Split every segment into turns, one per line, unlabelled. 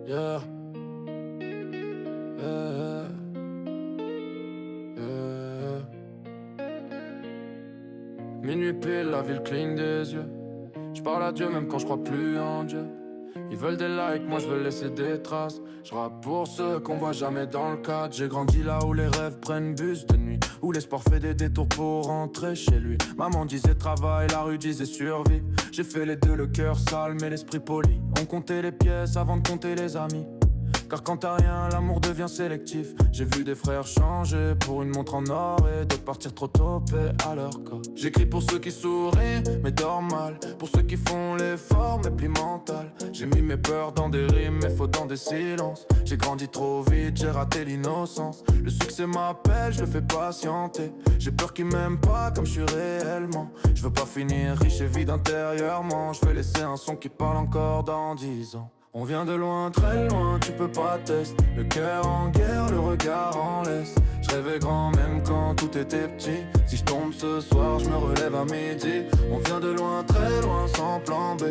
Yeah, yeah, yeah. Minuit pile, la ville cligne des yeux. Je parle à Dieu même quand je crois plus en Dieu. Ils veulent des likes, moi je veux laisser des traces. Je rappe pour ceux qu'on voit jamais dans le cadre. J'ai grandi là où les rêves prennent bus de nuit, où l'espoir fait des détours pour rentrer chez lui. Maman disait travail, la rue disait survie. J'ai fait les deux, le cœur sale mais l'esprit poli. On comptait les pièces avant de compter les amis. Car quand t'as rien, l'amour devient sélectif. J'ai vu des frères changer pour une montre en or et d'autres partir trop tôt, paix à leur corps. J'écris pour ceux qui sourient, mais dorment mal. Pour ceux qui font l'effort, mais pli mental. J'ai mis mes peurs dans des rimes, mes fautes dans des silences. J'ai grandi trop vite, j'ai raté l'innocence. Le succès m'appelle, je le fais patienter. J'ai peur qu'ils m'aiment pas comme je suis réellement. Je veux pas finir riche et vide intérieurement. Je veux laisser un son qui parle encore dans 10 ans. On vient de loin, très loin, tu peux pas tester. Le cœur en guerre, le regard en laisse. Je rêvais grand même quand tout était petit. Si je tombe ce soir, je me relève à midi. On vient de loin, très loin, sans plan B.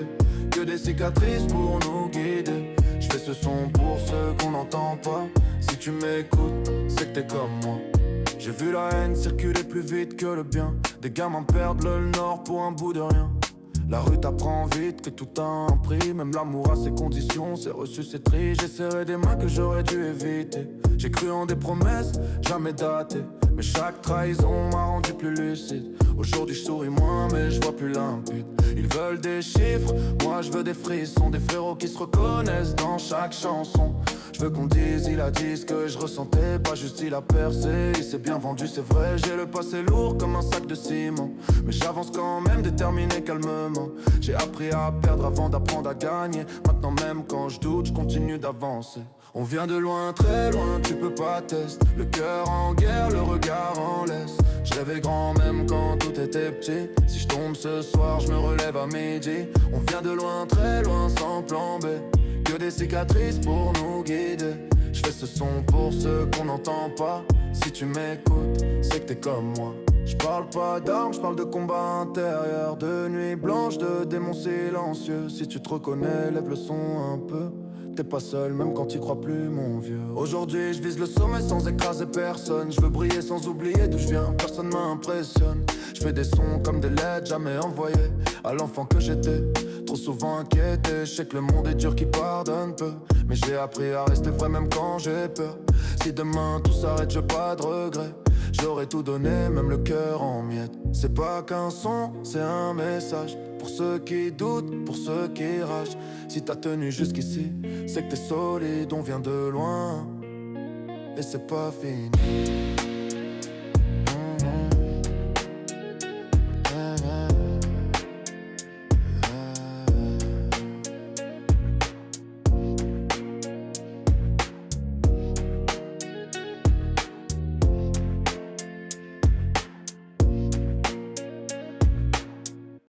Que des cicatrices pour nous guider. Je fais ce son pour ceux qu'on n'entend pas. Si tu m'écoutes, c'est que t'es comme moi. J'ai vu la haine circuler plus vite que le bien. Des gamins perdent le nord pour un bout de rien. La rue t'apprend vite que tout a un prix. Même l'amour a ses conditions, c'est reçu, c'est triste. J'ai serré des mains que j'aurais dû éviter. J'ai cru en des promesses, jamais datées. Mais chaque trahison m'a rendu plus lucide. Aujourd'hui je souris moins mais je vois plus limpide. Ils veulent des chiffres, moi je veux des frissons. Des frérots qui se reconnaissent dans chaque chanson. Je veux qu'on dise il a dit ce que je ressentais. Pas juste il a percé, il s'est bien vendu c'est vrai. J'ai le passé lourd comme un sac de ciment. Mais j'avance quand même déterminé calmement. J'ai appris à perdre avant d'apprendre à gagner. Maintenant même quand je doute je continue d'avancer. On vient de loin, très loin, tu peux pas tester. Le cœur en guerre, le regard en laisse. Je rêvais grand même quand tout était petit. Si je tombe ce soir, je me relève à midi. On vient de loin, très loin, sans plan B. Que des cicatrices pour nous guider. Je fais ce son pour ceux qu'on n'entend pas. Si tu m'écoutes, c'est que t'es comme moi. Je parle pas d'armes, je parle de combat intérieur. De nuit blanche, de démons silencieux. Si tu te reconnais, lève le son un peu. T'es pas seul, même quand t'y crois plus, mon vieux. Aujourd'hui, je vise le sommet sans écraser personne. Je veux briller sans oublier d'où je viens, personne m'impressionne. Je fais des sons comme des lettres jamais envoyées à l'enfant que j'étais. Trop souvent inquiété, je sais que le monde est dur qui pardonne peu. Mais j'ai appris à rester vrai même quand j'ai peur. Si demain tout s'arrête, j'ai pas de regrets. J'aurais tout donné, même le cœur en miettes. C'est pas qu'un son, c'est un message. Pour ceux qui doutent, pour ceux qui ragent. Si t'as tenu jusqu'ici, c'est que t'es solide, on vient de loin. Et c'est pas fini.